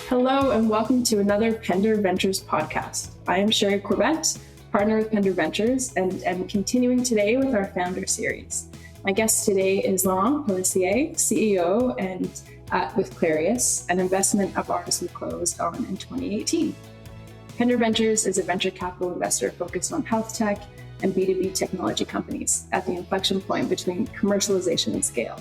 Hello and welcome to another Pender Ventures podcast. I am Cheri Corbett, partner with Pender Ventures, and am continuing today with our founder series. My guest today is Laurent Pelissier, CEO and with Clarius, an investment of ours we closed on in 2018. Pender Ventures is a venture capital investor focused on health tech and B2B technology companies at the inflection point between commercialization and scale.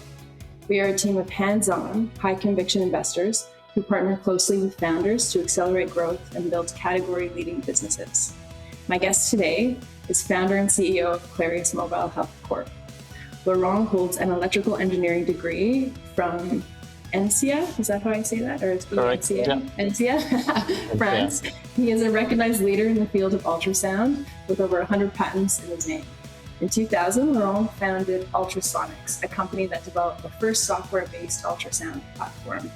We are a team of hands-on, high-conviction investors who partner closely with founders to accelerate growth and build category-leading businesses. My guest today is founder and CEO of Clarius Mobile Health Corp. Laurent holds an electrical engineering degree from NCA, is that how I say that? Or it's NCA? NCA, France. Yeah. He is a recognized leader in the field of ultrasound with over 100 patents in his name. In 2000, Laurent founded Ultrasonics, a company that developed the first software-based ultrasound platform.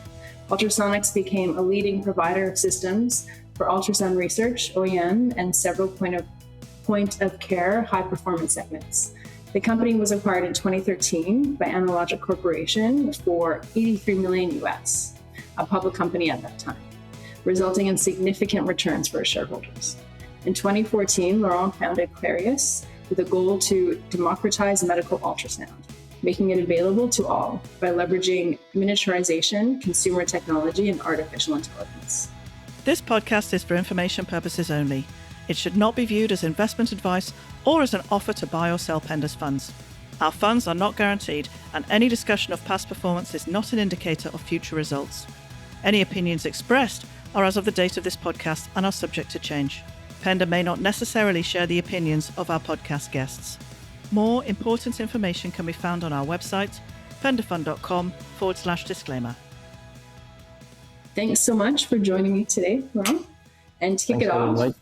Ultrasonics became a leading provider of systems for ultrasound research, OEM, and several point of care high-performance segments. The company was acquired in 2013 by Analogic Corporation for $83 million US, a public company at that time, resulting in significant returns for its shareholders. In 2014, Laurent founded Clarius with a goal to democratize medical ultrasound, making it available to all by leveraging miniaturization, consumer technology, and artificial intelligence. This podcast is for information purposes only. It should not be viewed as investment advice or as an offer to buy or sell Pender's funds. Our funds are not guaranteed, and any discussion of past performance is not an indicator of future results. Any opinions expressed are as of the date of this podcast and are subject to change. Pender may not necessarily share the opinions of our podcast guests. More important information can be found on our website, penderfund.com/disclaimer. Thanks so much for joining me today, Laurent. And to kick it off,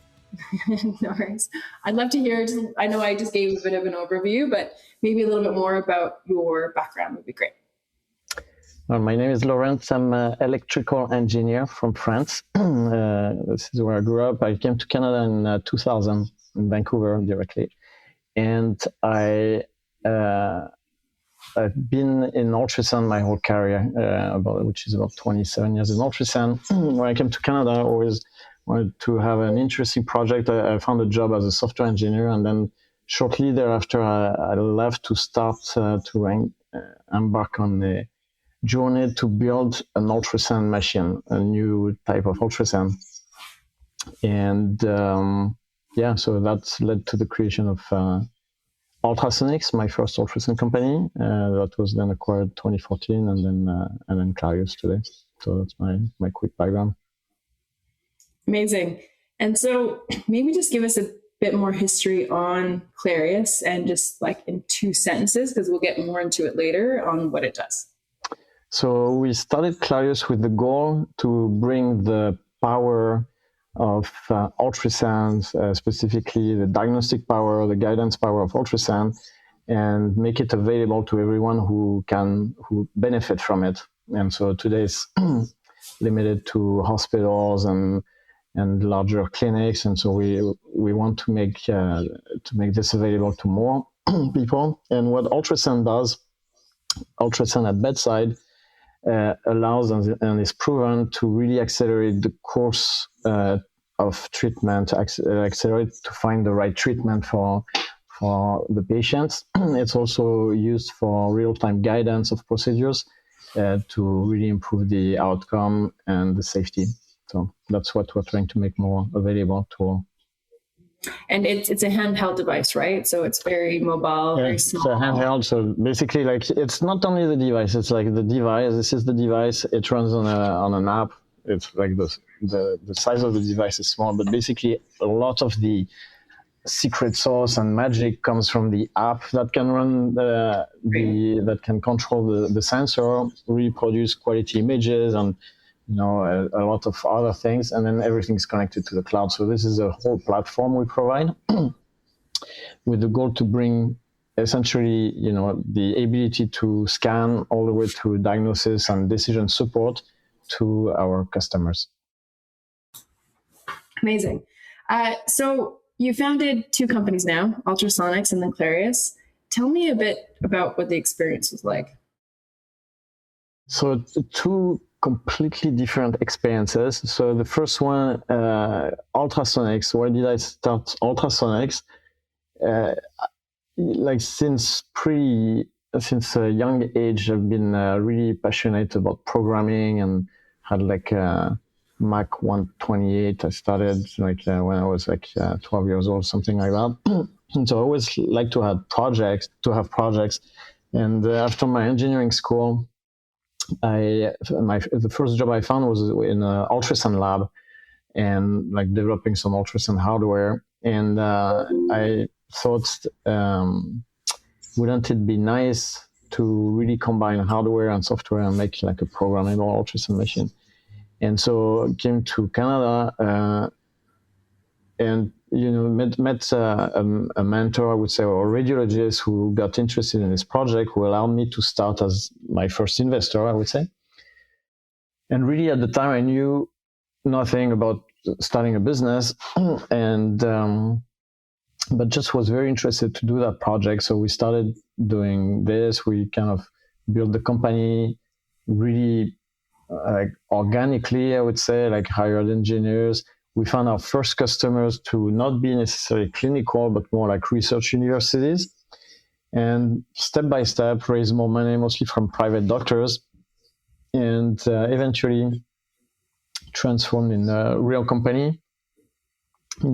no worries. I'd love to hear, I know I just gave a bit of an overview, but maybe a little bit more about your background would be great. Well, my name is Laurent. I'm an electrical engineer from France. This is where I grew up. I came to Canada in 2000, in Vancouver directly. And I've been in ultrasound my whole career, which is about 27 years in ultrasound. When I came to Canada, I always wanted to have an interesting project. I found a job as a software engineer, and then shortly thereafter, I left to start to embark on a journey to build an ultrasound machine, a new type of ultrasound. And so that's led to the creation of Ultrasonics, my first ultrasound company. That was then acquired 2014, and then Clarius today. So that's my quick background. Amazing. And so maybe just give us a bit more history on Clarius and just like in 2 sentences, because we'll get more into it later on what it does. So we started Clarius with the goal to bring the power of ultrasound, specifically the diagnostic power, the guidance power of ultrasound, and make it available to everyone who benefit from it. And so today it's limited to hospitals and larger clinics, and so we want to make this available to more people. And what ultrasound does, ultrasound at bedside, allows and is proven to really accelerate the course of treatment, accelerate to find the right treatment for the patients. It's also used for real-time guidance of procedures to really improve the outcome and the safety. So that's what we're trying to make more available to all. And it's a handheld device, right? So it's very mobile, very small. It's a handheld. So basically, like, it's not only the device. It's like the device. This is the device. It runs on an app. It's like the size of the device is small, but basically a lot of the secret sauce and magic comes from the app that can run that can control the sensor, reproduce quality images, and a lot of other things, and then everything's connected to the cloud. So this is a whole platform we provide with the goal to bring essentially, the ability to scan all the way to diagnosis and decision support to our customers. Amazing. So you founded 2 companies now, Ultrasonics and then Clarius. Tell me a bit about what the experience was like. So 2 completely different experiences. So the first one, ultrasonics. Why did I start ultrasonics? Like since a young age, I've been really passionate about programming and had like Mac 128. I started like when I was like 12 years old, something like that. And so I always like to have projects. And after my engineering school, the first job I found was in an ultrasound lab and like developing some ultrasound hardware. And I thought, wouldn't it be nice to really combine hardware and software and make like a programmable ultrasound machine? And so I came to Canada and met a mentor, I would say, or a radiologist who got interested in this project, who allowed me to start as my first investor, I would say. And really at the time I knew nothing about starting a business and but just was very interested to do that project. So we started doing this. We kind of built the company really like organically, I would say, like hired engineers. We found our first customers to not be necessarily clinical, but more like research universities. And step by step, raise more money, mostly from private doctors. And eventually transformed in a real company.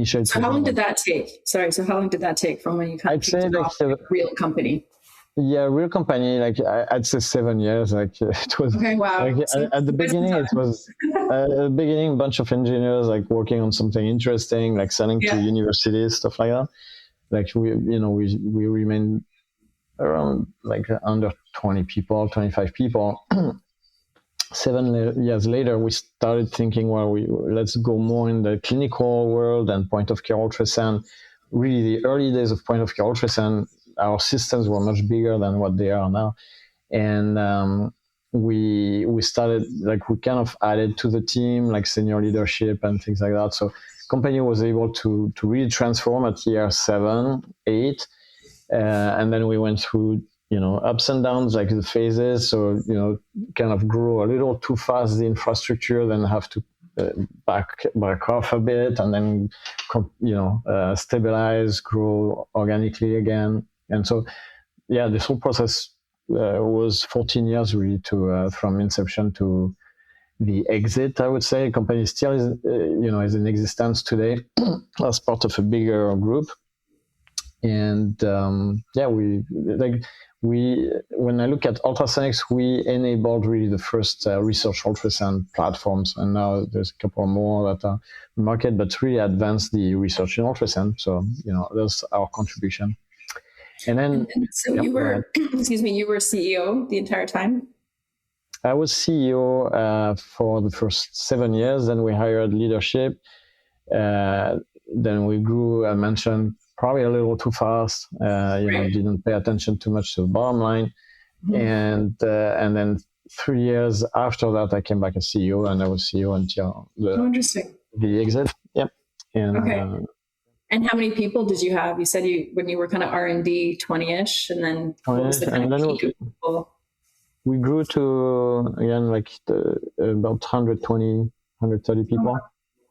So how long did that take? So how long did that take from when you kind of kicked it off, like real company? Yeah, real company. Like I'd say 7 years. Like it was. Okay, wow. Like, at the beginning, it was a bunch of engineers like working on something interesting, like selling to universities, stuff like that. Like we remained around like under 20 people, 25 people. 7 years later, we started thinking, well, let's go more in the clinical world and point of care ultrasound. Really, the early days of point of care ultrasound, our systems were much bigger than what they are now. And we started, like, we kind of added to the team, like senior leadership and things like that. So company was able to really transform at year 7, 8. And then we went through, ups and downs, like the phases. So, kind of grow a little too fast, the infrastructure, then have to back off a bit, and then, stabilize, grow organically again. And so, this whole process was 14 years really from inception to the exit, I would say. Company still is in existence today as part of a bigger group. And when I look at ultrasonics, we enabled really the first research ultrasound platforms, and now there's a couple more that are in the market, but really advanced the research in ultrasound. So, that's our contribution. And then, so you were, you were CEO the entire time? I was CEO for the first 7 years. Then we hired leadership. Then we grew, I mentioned, probably a little too fast, didn't pay attention too much to the bottom line. Mm-hmm. And then 3 years after that, I came back as CEO, and I was CEO until the exit. Yep. And, okay. And how many people did you have? You said when you were kind of R&D 20-ish, and then what was the kind of peak of people? We grew to, again, like about 120, 130 people. Oh.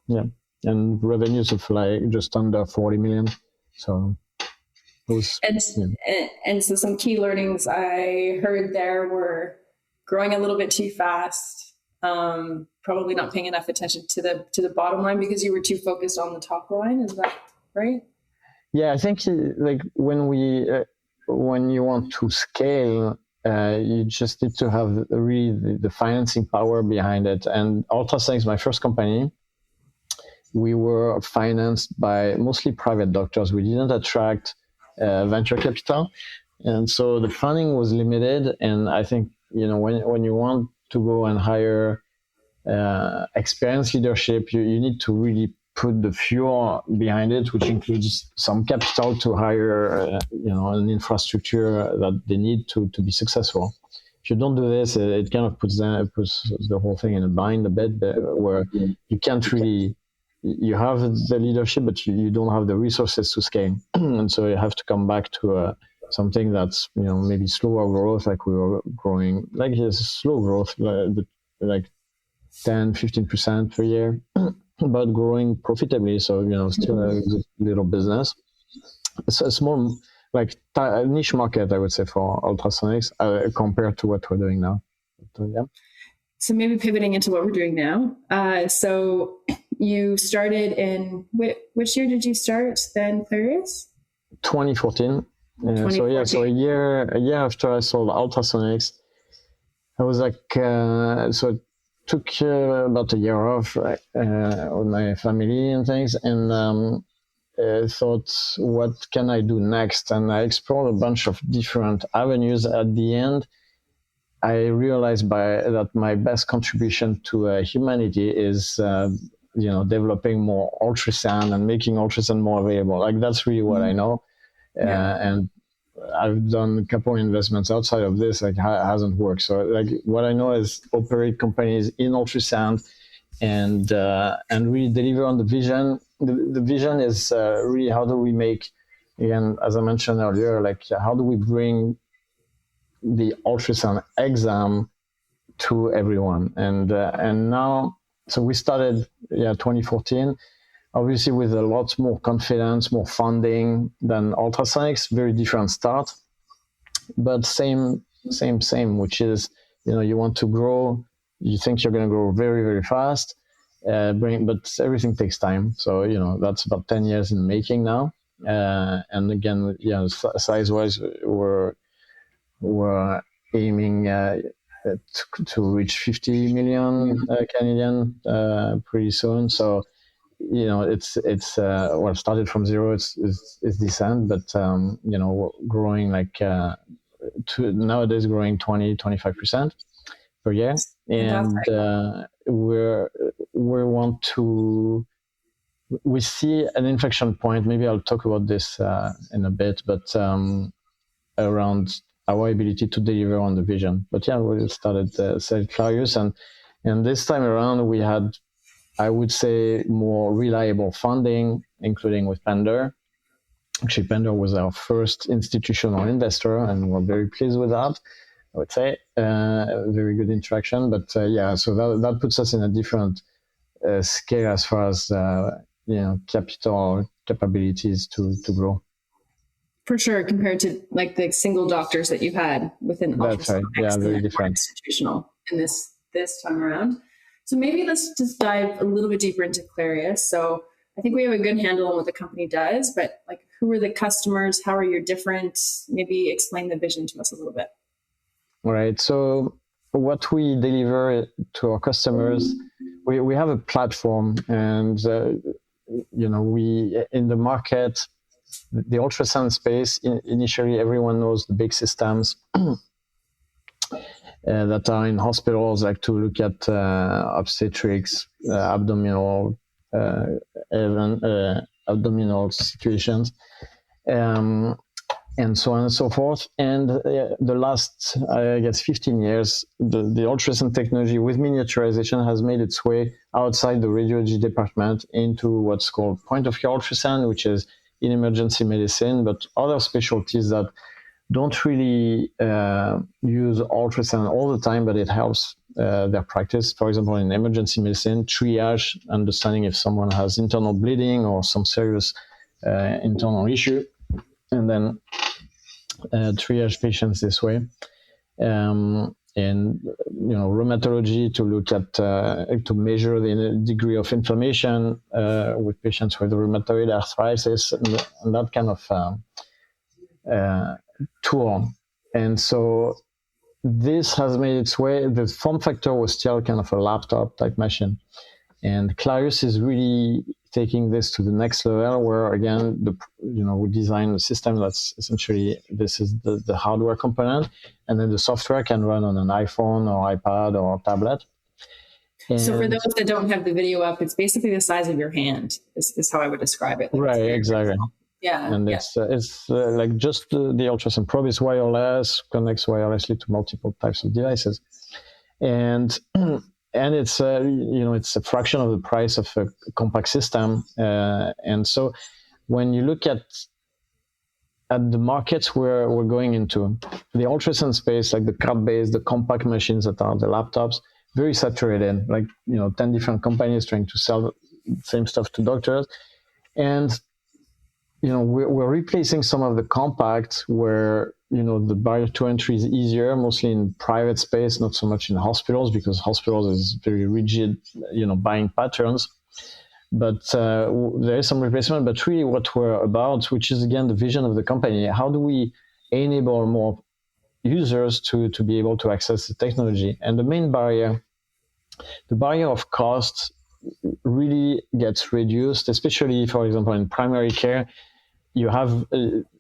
Yeah. And revenues of like just under 40 million. So those, and so some key learnings I heard there were growing a little bit too fast, probably not paying enough attention to the bottom line because you were too focused on the top line. Is that right? Yeah, I think like when you want to scale, you just need to have really the financing power behind it. And Ultrasonics, my first company, we were financed by mostly private doctors. We didn't attract venture capital. And so the funding was limited. And I think, when you want to go and hire experienced leadership, you need to really put the fuel behind it, which includes some capital to hire, an infrastructure that they need to be successful. If you don't do this, it kind of puts the whole thing in a bind a bit, where you can't really. You have the leadership, but you don't have the resources to scale. And so you have to come back to something that's, maybe slower growth, like we were growing, like it's slow growth, like 10-15% per year, but growing profitably. So, still a good little business. It's a small, niche market, I would say, for ultrasonics compared to what we're doing now. So, yeah. So maybe pivoting into what we're doing now. So you started in, which year did you start then, Clarius? 2014. So a year after I sold ultrasonics, I was so it took about a year off with my family and things, and thought, what can I do next? And I explored a bunch of different avenues. At the end, I realized that my best contribution to humanity is, developing more ultrasound and making ultrasound more available. That's really what I know. And I've done a couple of investments outside of this, it hasn't worked. So what I know is operate companies in ultrasound and really deliver on the vision. The vision is really, how do we make, again, as I mentioned earlier, how do we bring the ultrasound exam to everyone? And now, so we started 2014, obviously with a lot more confidence, more funding than ultrasonics. Very different start, but same, which is, you want to grow, you think you're going to grow very, very fast, but everything takes time. So, that's about 10 years in the making now. And again, size-wise, we're aiming to reach 50 million Canadian pretty soon. So, it's started from zero. It's decent, but growing nowadays growing 20-25% per year, and we see an inflection point. Maybe I'll talk about this in a bit, but around our ability to deliver on the vision. But we started selling Clarius, and this time around we had, I would say, more reliable funding, including with Pender. Actually, Pender was our first institutional investor, and we're very pleased with that, I would say. Very good interaction. But so that puts us in a different scale as far as capital capabilities to grow. For sure, compared to the single doctors that you've had within ultrasound. That's right. Very different. Institutional in this time around. So maybe let's just dive a little bit deeper into Clarius. So I think we have a good handle on what the company does, but who are the customers? How are you different? Maybe explain the vision to us a little bit. All right. So what we deliver to our customers, we have a platform, and we in the market, the ultrasound space. Initially, everyone knows the big systems that are in hospitals, to look at obstetrics, abdominal situations, and so on and so forth. And the last, 15 years, the ultrasound technology with miniaturization has made its way outside the radiology department into what's called point-of-care ultrasound, which is in emergency medicine, but other specialties that don't really use ultrasound all the time, but it helps their practice. For example, in emergency medicine, triage, understanding if someone has internal bleeding or some serious internal issue, and then triage patients this way. And rheumatology, to look at to measure the degree of inflammation with patients with rheumatoid arthritis and that kind of tool. And so this has made its way. The form factor was still kind of a laptop type machine, and Clarius is really taking this to the next level, where again, we design a system that's essentially, this is the hardware component, and then the software can run on an iPhone or iPad or tablet. And so for those that don't have the video up, it's basically the size of your hand is how I would describe it. Right, exactly. Yeah. And it's like just the ultrasound probe is wireless, connects wirelessly to multiple types of devices. And it's it's a fraction of the price of a compact system. And so when you look at the markets where we're going into, the ultrasound space, like the card-based, the compact machines that are the laptops, very saturated, like 10 different companies trying to sell the same stuff to doctors. And we're replacing some of the compacts where the barrier to entry is easier, mostly in private space, not so much in hospitals, because hospitals is very rigid buying patterns. But there is some replacement. But really what we're about, which is again the vision of the company, how do we enable more users to be able to access the technology? And the main barrier, the barrier of cost, really gets reduced, especially, for example, in primary care. You have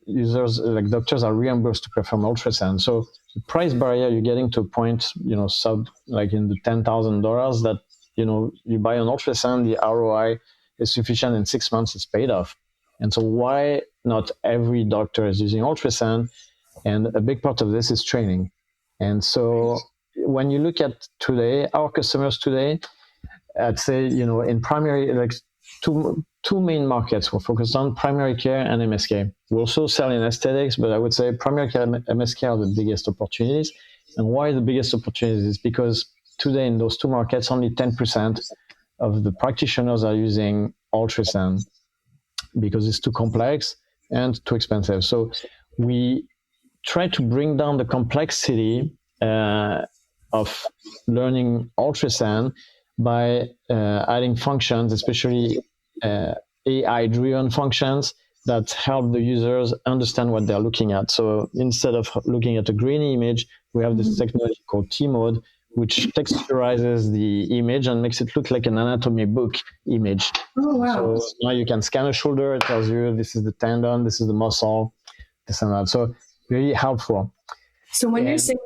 users, like doctors, are reimbursed to perform ultrasound. So the price barrier, you're getting to a point, sub, like in the $10,000, that, you buy an ultrasound, the ROI is sufficient, in 6 months it's paid off. And so why not every doctor is using ultrasound? And a big part of this is training. And so when you look at today, our customers today, I'd say, in primary, like two main markets we're focused on: primary care and MSK. We also sell in aesthetics, but I would say primary care and MSK are the biggest opportunities. And why the biggest opportunities is because today in those two markets, only 10% of the practitioners are using ultrasound because it's too complex and too expensive. So we try to bring down the complexity of learning ultrasound by adding functions, especially AI-driven functions that help the users understand what they're looking at. So instead of looking at a grainy image, we have this technology called T-Mode, which texturizes the image and makes it look like an anatomy book image. Oh, wow. So now you can scan a shoulder, it tells you this is the tendon, this is the muscle, this and that. So really helpful. So when you're saying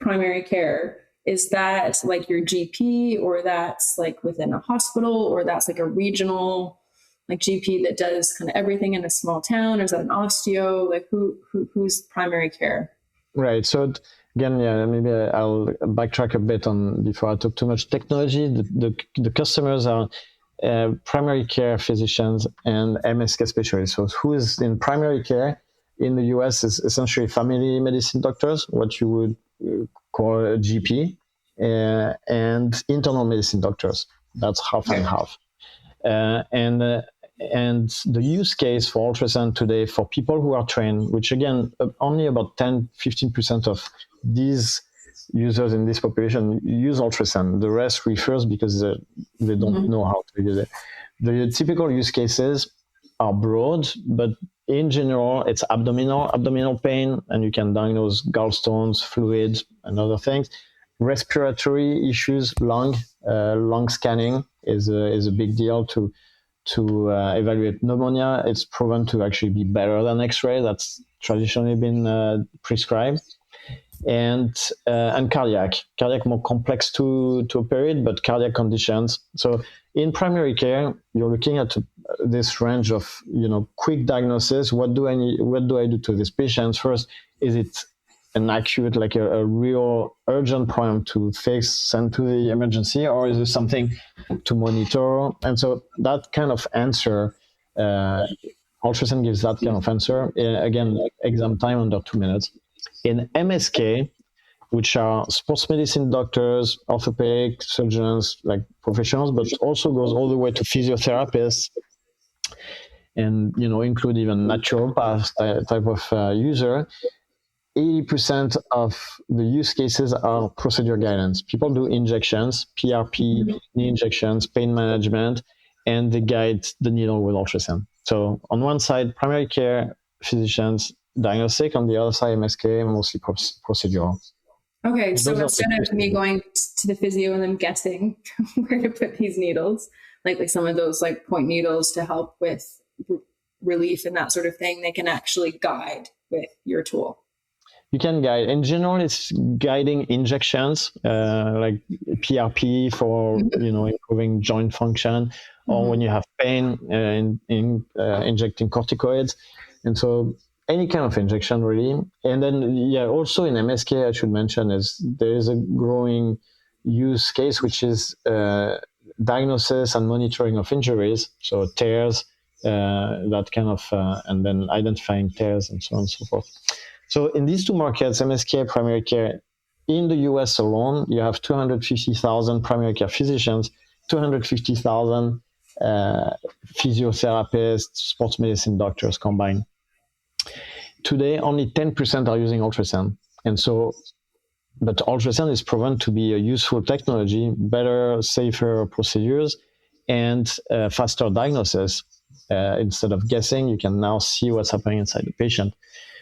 primary care, is that like your GP, or that's like within a hospital, or that's like a regional like GP that does kind of everything in a small town, or is that an osteo? Like who's primary care? Right. So again, maybe I'll backtrack a bit on before I talk too much technology. The customers are primary care physicians and MSK specialists. So who is in primary care in the US is essentially family medicine doctors, what you would call a GP, and internal medicine doctors. That's half and half. And the use case for ultrasound today for people who are trained, which again, only about 10-15% of these users in this population use ultrasound. The rest refers because they don't know how to use it. The typical use cases are broad, but in general, it's abdominal pain, and you can diagnose gallstones, fluids, and other things. Respiratory issues, lung scanning is a big deal to evaluate pneumonia. It's proven to actually be better than X-ray. That's traditionally been prescribed. And cardiac more complex to operate, but cardiac conditions. So in primary care, you're looking at this range of quick diagnosis. What do I do to this patient? First, is it an acute, like a real urgent problem to fix, send to the emergency, or is it something to monitor? And so that kind of answer, ultrasound gives that kind of answer. Again, exam time under 2 minutes. In MSK, which are sports medicine doctors, orthopedic surgeons, like professionals, but also goes all the way to physiotherapists, and include even naturopath type of user. 80% of the use cases are procedure guidance. People do injections, PRP, knee injections, pain management, and they guide the needle with ultrasound. So on one side, primary care physicians, diagnostic; on the other side, MSK, mostly procedural. Okay, so instead of me going to the physio and then guessing where to put these needles, like some of those like point needles to help with relief and that sort of thing, they can actually guide with your tool. You can guide. In general, it's guiding injections, like PRP for improving joint function, or when you have pain, injecting corticoids, and so any kind of injection really. And then also in MSK, I should mention, is there is a growing use case, which is diagnosis and monitoring of injuries, so tears, that kind of, and then identifying tears and so on and so forth. So in these two markets, MSK, primary care, in the US alone, you have 250,000 primary care physicians, 250,000 physiotherapists, sports medicine doctors combined. Today, only 10% are using ultrasound. And so, but ultrasound is proven to be a useful technology, better, safer procedures, and faster diagnosis. Instead of guessing, you can now see what's happening inside the patient.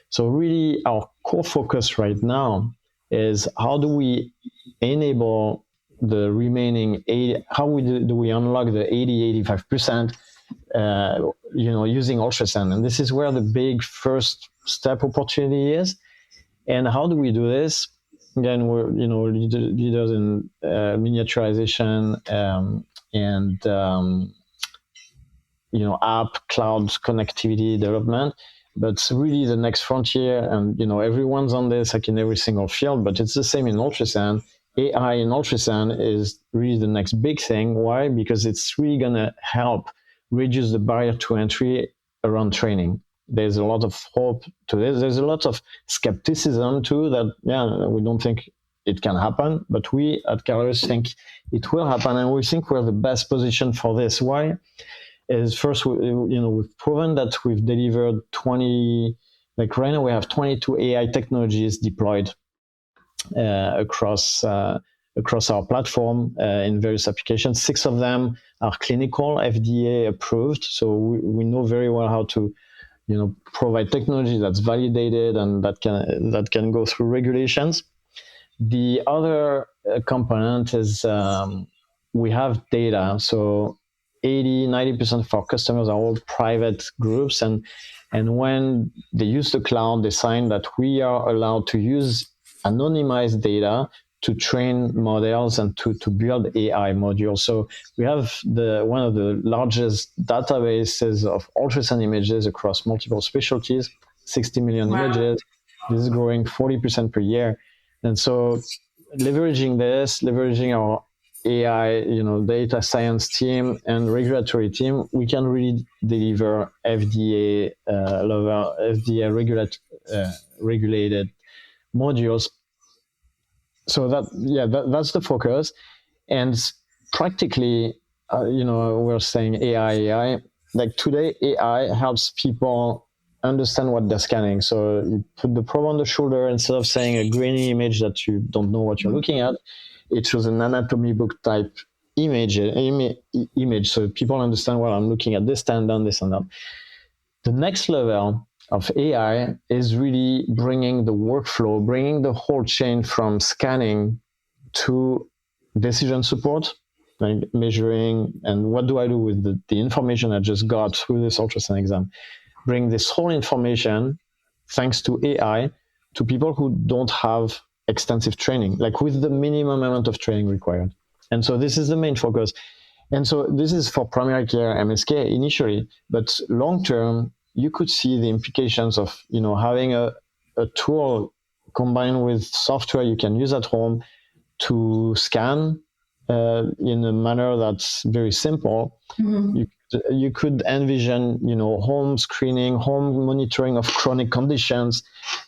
So really, our core focus right now is how do we enable the remaining 80, how do we unlock the 80-85%, using ultrasound? And this is where the big first step opportunity is. And how do we do this? Again, we're leaders in miniaturization and app cloud connectivity development. But really the next frontier, and everyone's on this, like in every single field, but it's the same in ultrasound. AI in ultrasound is really the next big thing. Why? Because it's really going to help reduce the barrier to entry around training. There's a lot of hope to this. There's a lot of skepticism too that, we don't think it can happen, but we at Clarius think it will happen, and we think we're the best position for this. Why? Is first, we've proven that we've delivered 20, like right now we have 22 AI technologies deployed across our platform in various applications. 6 of them are clinical, FDA approved. So we know very well how to, provide technology that's validated and that can go through regulations. The other component is we have data. So 80-90% of our customers are all private groups, and when they use the cloud, they sign that we are allowed to use anonymized data to train models and to build AI modules. So we have one of the largest databases of ultrasound images across multiple specialties, 60 million images. This is growing 40% per year. And so leveraging our AI, data science team and regulatory team, we can really deliver FDA regulated modules. So that's the focus. And practically, we're saying AI. Like today, AI helps people understand what they're scanning. So you put the probe on the shoulder, instead of saying a grainy image that you don't know what you're looking at, it shows an anatomy book type image. So people understand, well, I'm looking at this tendon, this and that. The next level of AI is really bringing the workflow, bringing the whole chain from scanning to decision support, like measuring, and what do I do with the information I just got through this ultrasound exam. Bring this whole information, thanks to AI, to people who don't have extensive training, like with the minimum amount of training required. And so this is the main focus. And so this is for primary care MSK initially, but long term, you could see the implications of having a tool combined with software you can use at home to scan in a manner that's very simple. Mm-hmm. You could envision, home screening, home monitoring of chronic conditions,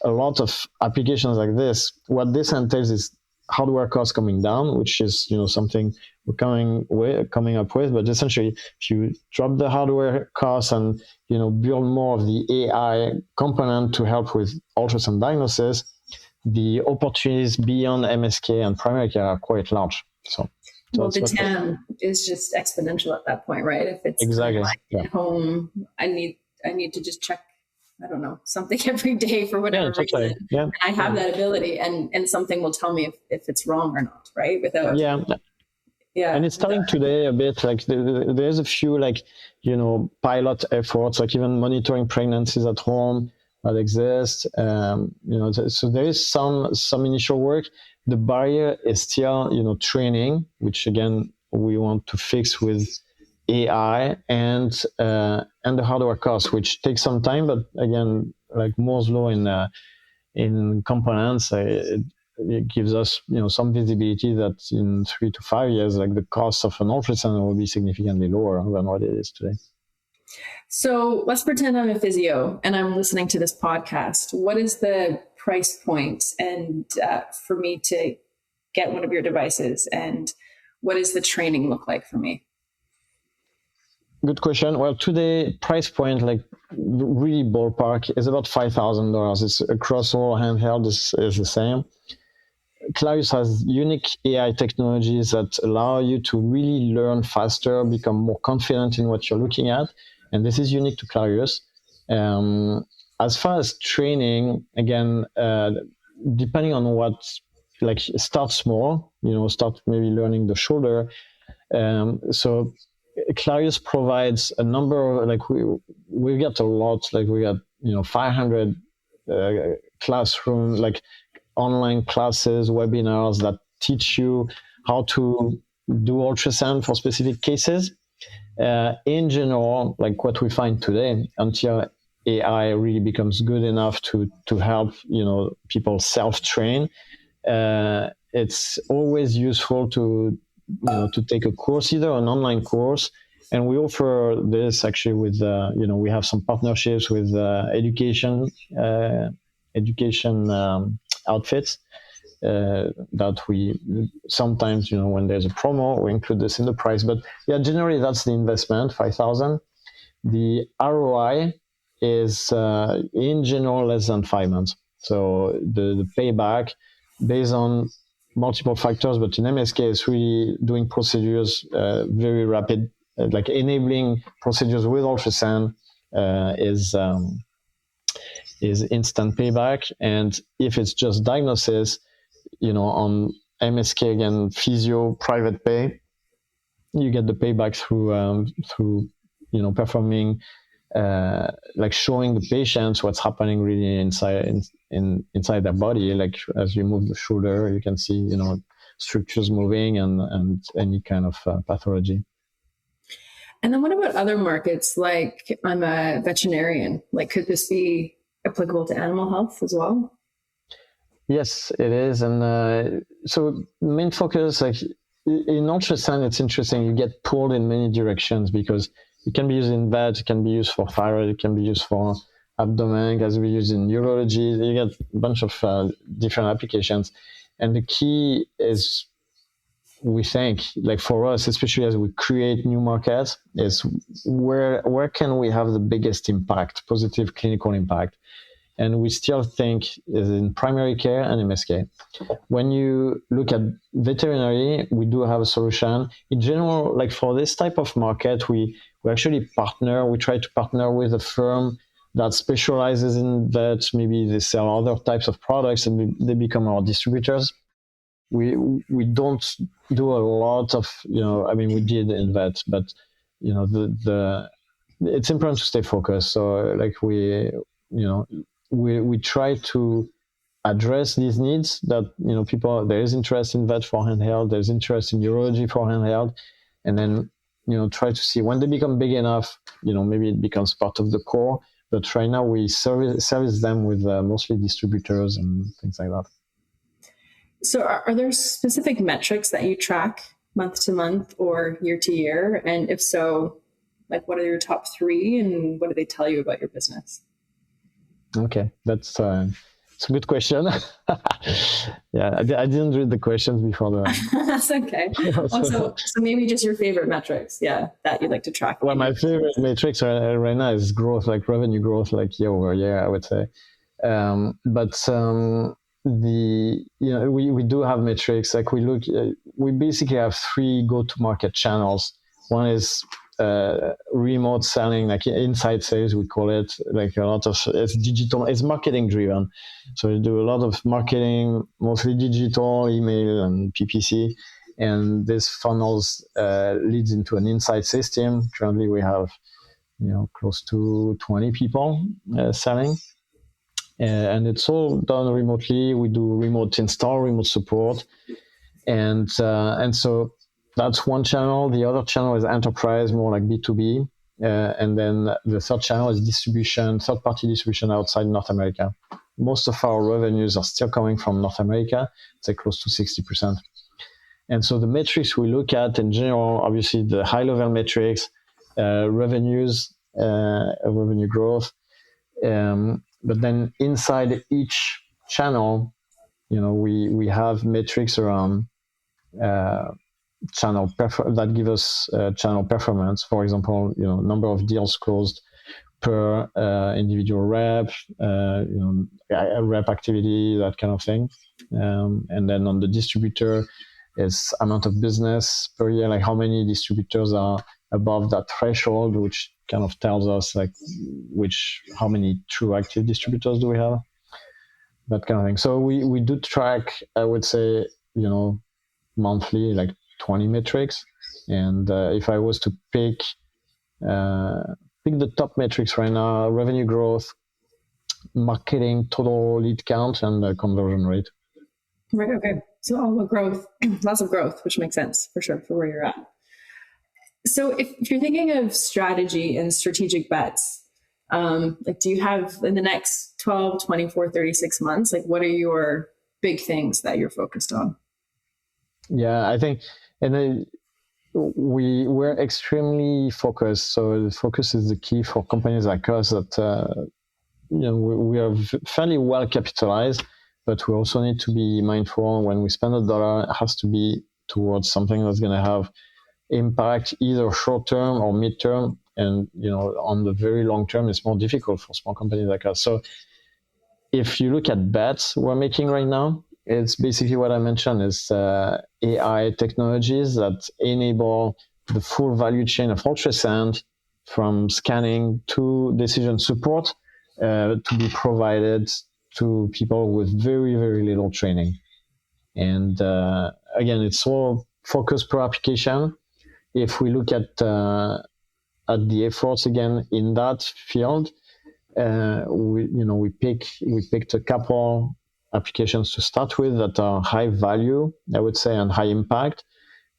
a lot of applications like this. What this entails is hardware costs coming down, which is, something we're coming up with. But essentially, if you drop the hardware costs and, build more of the AI component to help with ultrasound diagnosis, the opportunities beyond MSK and primary care are quite large. So the TAM is just exponential at that point, right? If it's exactly at home, I need to just check, I don't know, something every day for whatever reason. Yeah. And I have that ability, and something will tell me if it's wrong or not, right? Without And it's starting today a bit, like there's a few pilot efforts, like even monitoring pregnancies at home that exist. So there is some initial work. The barrier is still, training, which again we want to fix with AI and the hardware cost, which takes some time. But again, like Moore's law in components, it gives us some visibility that in 3 to 5 years, like the cost of an ultrasound will be significantly lower than what it is today. So let's pretend I'm a physio and I'm listening to this podcast. What is the price point and for me to get one of your devices, and what does the training look like for me? Good question. Well, today price point, like really ballpark, is about $5,000. It's across all handheld is the same. Clarius has unique AI technologies that allow you to really learn faster, become more confident in what you're looking at, and this is unique to Clarius. As far as training, again, depending on what, like start small, start maybe learning the shoulder. So Clarius provides a number of, like we get a lot, like we got 500 classrooms, like online classes, webinars that teach you how to do ultrasound for specific cases. In general, like what we find today, until AI really becomes good enough to help people self-train, it's always useful to take a course, either an online course, and we offer this actually with we have some partnerships with education outfits that we sometimes, when there's a promo, we include this in the price. But yeah, generally that's the investment, 5,000. The ROI is in general less than 5 months. So the payback based on multiple factors, but in MSK it's really doing procedures very rapid, like enabling procedures with ultrasound is instant payback. And if it's just diagnosis, on MSK, again, physio, private pay, you get the payback through performing, like showing the patients what's happening really inside their body. Like as you move the shoulder, you can see, structures moving and any kind of pathology. And then what about other markets? Like I'm a veterinarian, like could this be applicable to animal health as well? Yes, it is. And so main focus, like in ultrasound, it's interesting. You get pulled in many directions because it can be used in vet, it can be used for thyroid, it can be used for abdomen, it can be used in urology. You get a bunch of different applications. And the key is, we think, like for us, especially as we create new markets, is where can we have the biggest impact, positive clinical impact? And we still think is in primary care and MSK. When you look at veterinary, we do have a solution. In general, like for this type of market, we actually partner. We try to partner with a firm that specializes in that. Maybe they sell other types of products and they become our distributors. We don't do a lot of, we did in vet, but, it's important to stay focused. So like we try to address these needs that, people, there is interest in vet for handheld, there's interest in urology for handheld, and then, try to see when they become big enough, maybe it becomes part of the core. But right now we service them with mostly distributors and things like that. So are there specific metrics that you track month to month or year to year? And if so, like what are your top 3 and what do they tell you about your business? Okay, it's a good question. Yeah, I didn't read the questions before the. That's okay. Also, so maybe just your favorite metrics, that you'd like to track. Well, my favorite metrics right now is growth, like revenue growth, like year over year, I would say. We do have metrics. Like we basically have 3 go-to-market channels. One is remote selling, like inside sales, we call it. Like a lot of it's digital, it's marketing driven. So we do a lot of marketing, mostly digital, email, and PPC. And this funnels leads into an inside system. Currently, we have close to 20 people selling. And it's all done remotely. We do remote install, remote support. And so that's one channel. The other channel is enterprise, more like B2B. And then the third channel is distribution, third-party distribution outside North America. Most of our revenues are still coming from North America. It's like close to 60%. And so the metrics we look at in general, obviously the high-level metrics, revenues, revenue growth. But then inside each channel, we have metrics around that give us channel performance. For example, number of deals closed per individual rep, rep activity, that kind of thing. And then on the distributor, it's amount of business per year, like how many distributors are above that threshold, which kind of tells us like how many true active distributors do we have, that kind of thing. So we do track, I would say, monthly, like 20 metrics. And if I was to pick the top metrics right now: revenue growth, marketing, total lead count, and conversion rate. Right. Okay. So all the growth, lots of growth, which makes sense for sure for where you're at. So if you're thinking of strategy and strategic bets, like do you have in the next 12, 24, 36 months, like what are your big things that you're focused on? Yeah, I think, and then we're extremely focused. So the focus is the key for companies like us that, we are fairly well capitalized, but we also need to be mindful when we spend $1, it has to be towards something that's going to have impact either short term or mid term. And, on the very long term, it's more difficult for small companies like us. So if you look at bets we're making right now, it's basically what I mentioned is AI technologies that enable the full value chain of ultrasound from scanning to decision support to be provided to people with very, very little training. And again, it's all focus per application. If we look at the efforts again in that field, we picked a couple applications to start with that are high value, I would say, and high impact.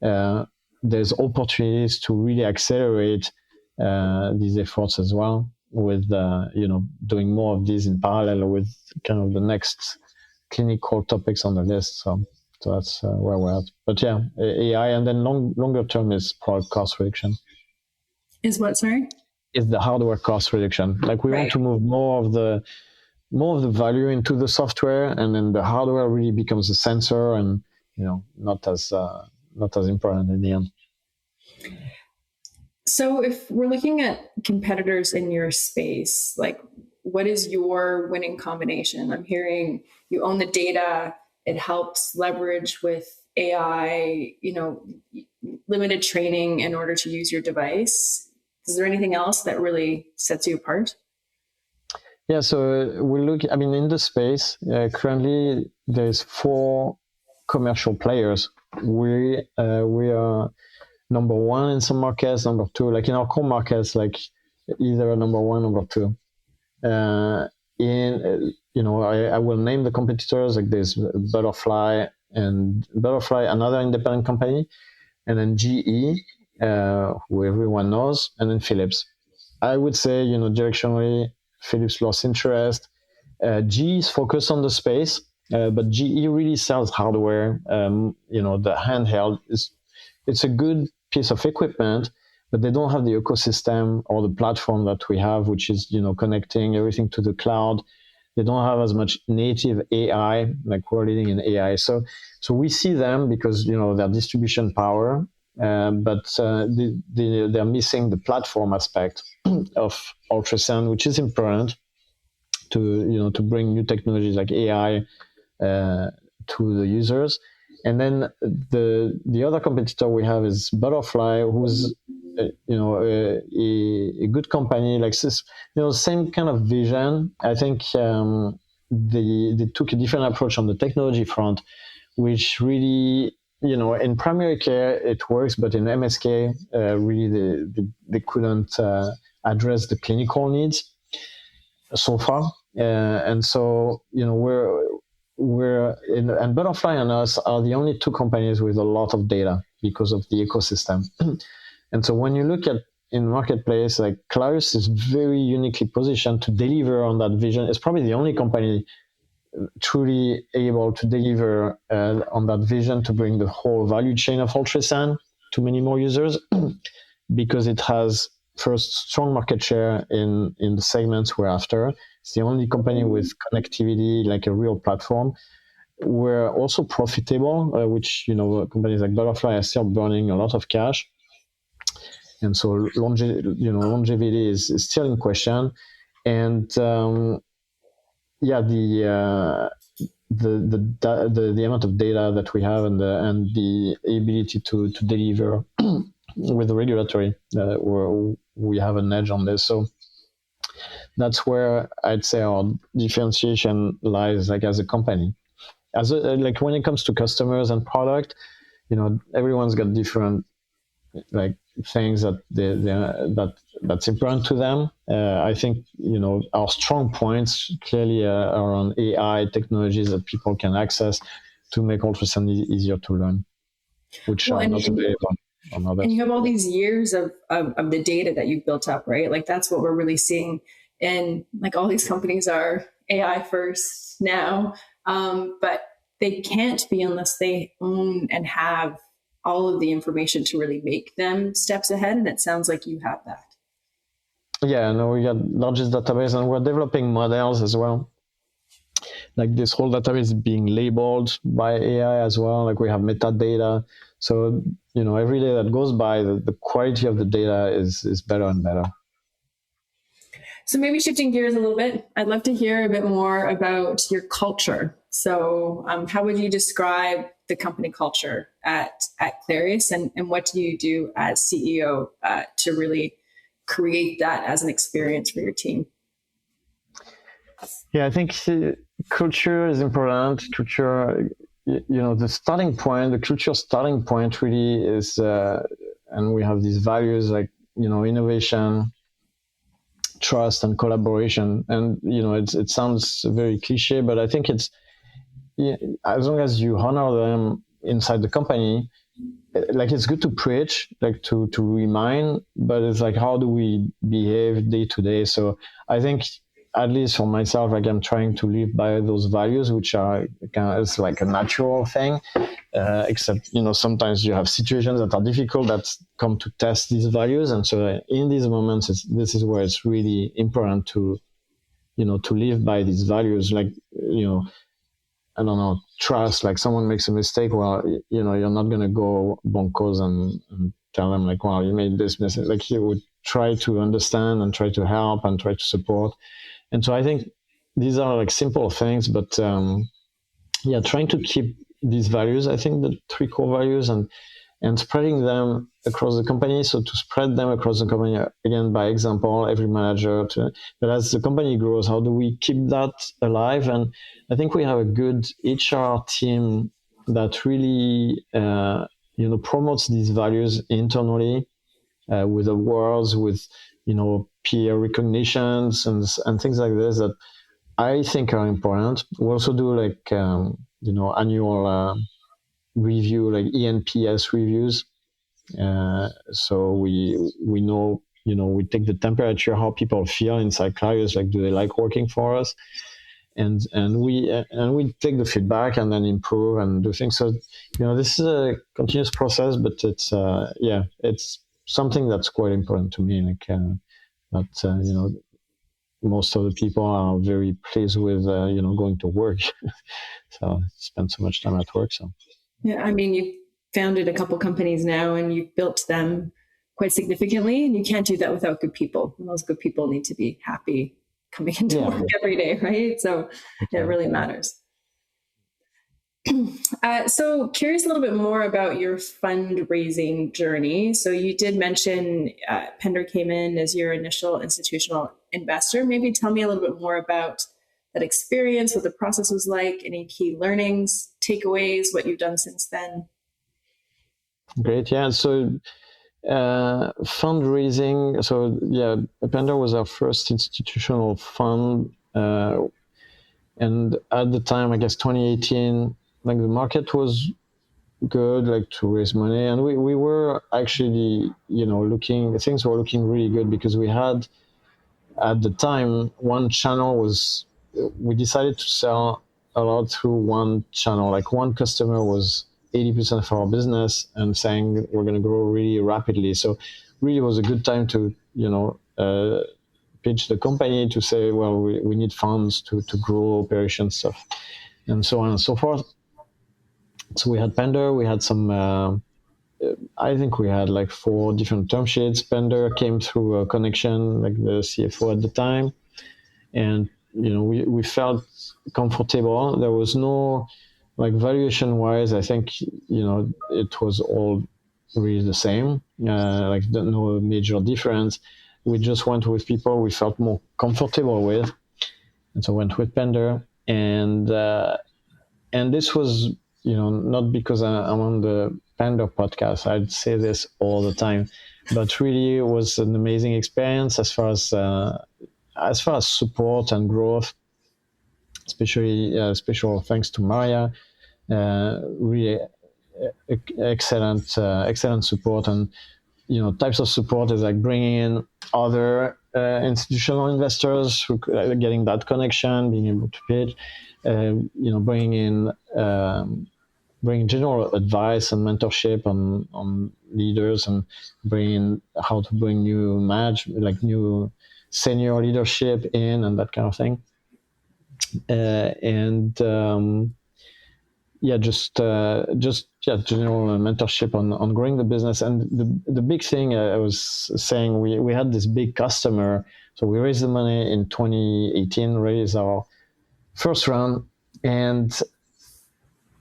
There's opportunities to really accelerate these efforts as well, with doing more of these in parallel with kind of the next clinical topics on the list. So that's where we're at. But yeah, AI, and then longer term is product cost reduction. Is what, sorry? Is the hardware cost reduction. Like we want to move more of the value into the software, and then the hardware really becomes a sensor, and not as important in the end. So if we're looking at competitors in your space, like what is your winning combination? I'm hearing you own the data. It helps leverage with AI, limited training in order to use your device. Is there anything else that really sets you apart? Yeah, so in the space, currently there's 4 commercial players. We are number 1 in some markets, number 2, like in our core markets, like either number 1, number 2. I will name the competitors, like there's Butterfly, another independent company, and then GE, who everyone knows, and then Philips. I would say, directionally, Philips lost interest. GE is focused on the space, but GE really sells hardware. The handheld it's a good piece of equipment, but they don't have the ecosystem or the platform that we have, which is, connecting everything to the cloud. They don't have as much native AI, like we're leading in AI. So we see them because, their distribution power, but they're missing the platform aspect of ultrasound, which is important to bring new technologies like AI to the users. And then the other competitor we have is Butterfly, who's a good company, like this, same kind of vision. I think they took a different approach on the technology front, which really, in primary care it works, but in MSK, really they couldn't address the clinical needs so far. And so, and Butterfly and us are the only 2 companies with a lot of data because of the ecosystem. And so when you look at in marketplace, like Clarius is very uniquely positioned to deliver on that vision. It's probably the only company truly able to deliver on that vision to bring the whole value chain of ultrasound to many more users because it has first strong market share in the segments we're after. It's the only company with connectivity, like a real platform. We're also profitable, which, companies like Butterfly are still burning a lot of cash. And so longevity is still in question. And the amount of data that we have and the ability to deliver with the regulatory, we have an edge on this. So that's where I'd say our differentiation lies, like as a company. Like when it comes to customers and product, everyone's got different like things that's important to them. I think our strong points clearly are around AI technologies that people can access to make ultrasound easier to learn, which are not available on others. And you have all these years of the data that you've built up, right? Like that's what we're really seeing, and like all these companies are AI first now, but they can't be unless they own and have all of the information to really make them steps ahead. And it sounds like you have that. Yeah, no, we got largest database, and we're developing models as well. Like this whole database is being labeled by AI as well. Like we have metadata. So, every day that goes by, the quality of the data is better and better. So maybe shifting gears a little bit, I'd love to hear a bit more about your culture. So how would you describe the company culture at Clarius, and what do you do as CEO to really create that as an experience for your team? Yeah, I think culture is important. Culture, the starting point, the culture starting point really is, and we have these values like, innovation, trust, and collaboration. And, it sounds very cliche, but I think it's, as long as you honor them inside the company, like it's good to preach, like to remind, but it's like, how do we behave day to day? So I think, at least for myself, like I'm trying to live by those values, which are it's like a natural thing, except, sometimes you have situations that are difficult that come to test these values. And so in these moments, this is where it's really important to, to live by these values. Like, I don't know, trust, like someone makes a mistake, well, you're not going to go bonkers and tell them like, well, you made this mistake. Like you would try to understand and try to help and try to support. And so I think these are like simple things, but trying to keep these values, I think the 3 core values, and spreading them across the company. So to spread them across the company, again, by example, every manager, but as the company grows, how do we keep that alive? And I think we have a good HR team that really, promotes these values internally with awards, with, peer recognitions and things like this that I think are important. We also do like, annual review, like ENPS reviews. So we know, we take the temperature, how people feel inside Clarius, like do they like working for us? And we take the feedback and then improve and do things. So, this is a continuous process, but it's, it's something that's quite important to me. Like, that, most of the people are very pleased with, going to work. So spend so much time at work. So. Yeah, I mean, you founded a couple companies now and you've built them quite significantly, and you can't do that without good people. And those good people need to be happy coming into work every day, right? So it really matters. So curious a little bit more about your fundraising journey. So you did mention Pender came in as your initial institutional investor. Maybe tell me a little bit more about that experience, what the process was like, any key learnings, takeaways, what you've done since then. Great. Yeah. So fundraising. So Pender was our first institutional fund. And at the time, I guess 2018, like the market was good, like to raise money. And we were actually, things were looking really good because we had, at the time, one channel we decided to sell a lot through one channel. Like one customer was 80% of our business and saying we're going to grow really rapidly. So really was a good time to, pitch the company to say, well, we need funds to grow operations stuff and so on and so forth. So we had Pender, we had some, I think we had like 4 different term sheets. Pender came through a connection, like the CFO at the time. And, we felt comfortable. There was no, like valuation wise, I think, it was all really the same, like no major difference. We just went with people we felt more comfortable with. And so went with Pender. And this was, not because I'm on the Pender podcast, I'd say this all the time, but really it was an amazing experience as far as support and growth, especially special thanks to Maria, really excellent support. And types of support is like bringing in other institutional investors, getting that connection, being able to pitch, bringing general advice and mentorship on leaders, and bringing how to bring new senior leadership in and that kind of thing. General mentorship on growing the business. And the big thing I was saying, we had this big customer. So we raised the money in 2018, raised our first round, and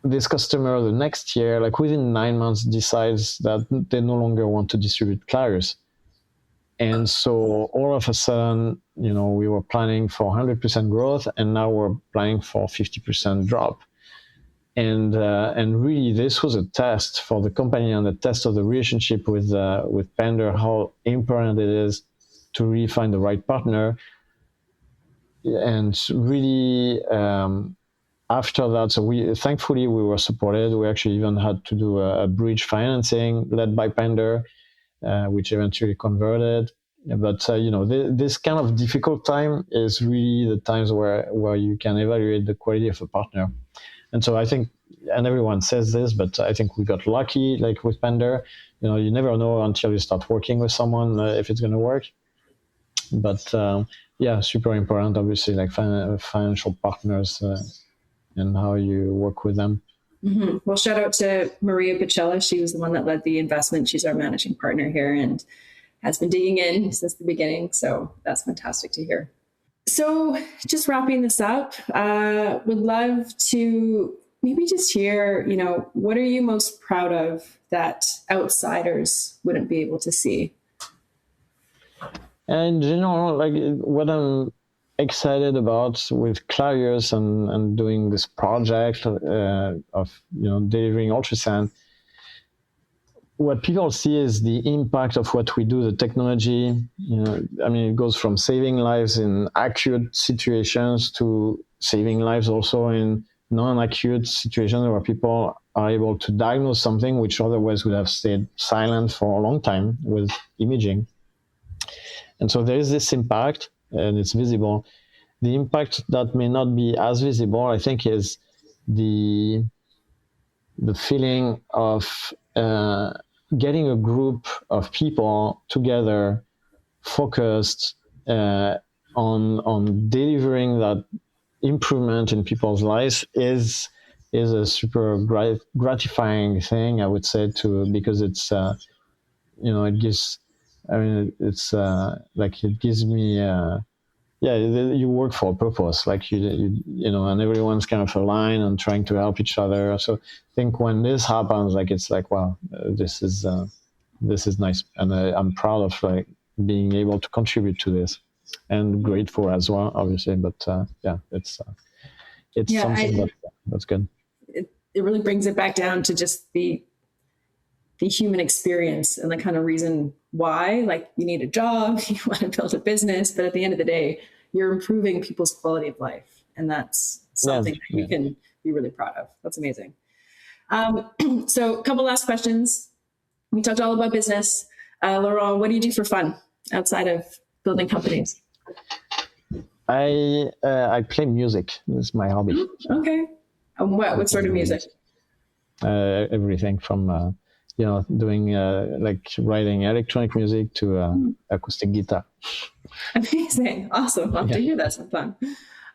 this customer the next year, like within 9 months, decides that they no longer want to distribute Clarius. And so all of a sudden, we were planning for 100% growth, and now we're planning for 50% drop. And really, this was a test for the company and a test of the relationship with Pender, how important it is to really find the right partner. And really, after that, so thankfully we were supported. We actually even had to do a bridge financing led by Pender, which eventually converted. But this kind of difficult time is really the times where you can evaluate the quality of a partner. And so I think, and everyone says this, but I think we got lucky, like with Pender. You never know until you start working with someone if it's going to work. But super important, obviously, like financial partners and how you work with them. Mm-hmm. Well, shout out to Maria Picella. She was the one that led the investment. She's our managing partner here and has been digging in since the beginning. So that's fantastic to hear. So just wrapping this up, would love to maybe just hear, what are you most proud of that outsiders wouldn't be able to see? And like what I'm excited about with Clarius and doing this project of delivering ultrasound, what people see is the impact of what we do, the technology. It goes from saving lives in acute situations to saving lives also in non-acute situations where people are able to diagnose something which otherwise would have stayed silent for a long time with imaging. And so there is this impact, and it's visible. The impact that may not be as visible, I think, is the feeling of getting a group of people together, focused on delivering that improvement in people's lives is a super gratifying thing, I would say, because it's it gives. It gives me. You work for a purpose, like you and everyone's kind of aligned and trying to help each other. So I think when this happens, it's like, wow, this is nice, and I'm proud of being able to contribute to this, and grateful as well, obviously. But it's something that's good. It really brings it back down to just the human experience and the kind of reason why, you need a job, you want to build a business, but at the end of the day, you're improving people's quality of life. And that's something that you can be really proud of. That's amazing. So a couple last questions. We talked all about business. Laurent, what do you do for fun outside of building companies? I play music. It's my hobby. Okay. What sort of music? everything from doing like writing electronic music to acoustic guitar. Amazing. Awesome. Love to hear that. Some fun.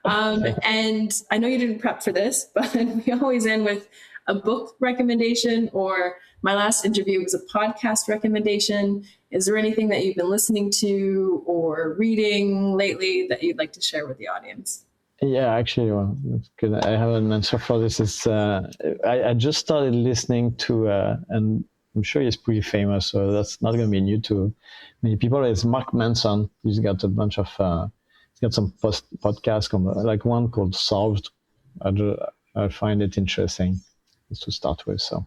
And I know you didn't prep for this, but we always end with a book recommendation, or my last interview was a podcast recommendation. Is there anything that you've been listening to or reading lately that you'd like to share with the audience? Yeah, actually, that's good. I have an answer for this. It's I just started listening to, and I'm sure he's pretty famous, so that's not going to be new to many people. It's Mark Manson. He's got a bunch of, he's got some podcasts, like one called Solved. I find it interesting to start with. So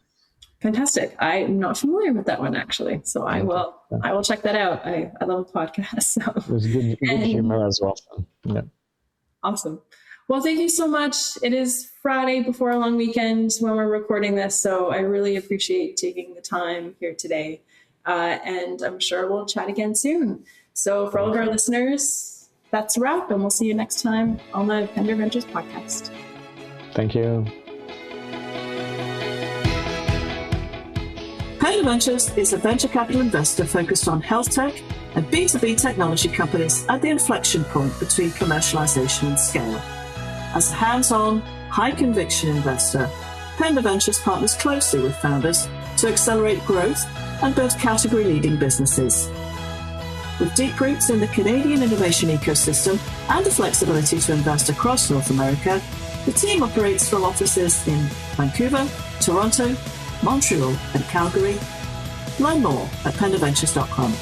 fantastic. I'm not familiar with that one actually, so I will check that out. I love podcasts. So. There's good humor as well. So, yeah. Awesome. Well, thank you so much. It is Friday before a long weekend when we're recording this, so I really appreciate taking the time here today. And I'm sure we'll chat again soon. So for all of our listeners, that's a wrap, and we'll see you next time on the Pender Ventures podcast. Thank you. Pender Ventures is a venture capital investor focused on health tech and B2B technology companies at the inflection point between commercialization and scale. As a hands-on, high-conviction investor, Pender Ventures partners closely with founders to accelerate growth and build category-leading businesses. With deep roots in the Canadian innovation ecosystem and the flexibility to invest across North America, the team operates from offices in Vancouver, Toronto, Montreal, and Calgary. Learn more at penderventures.com.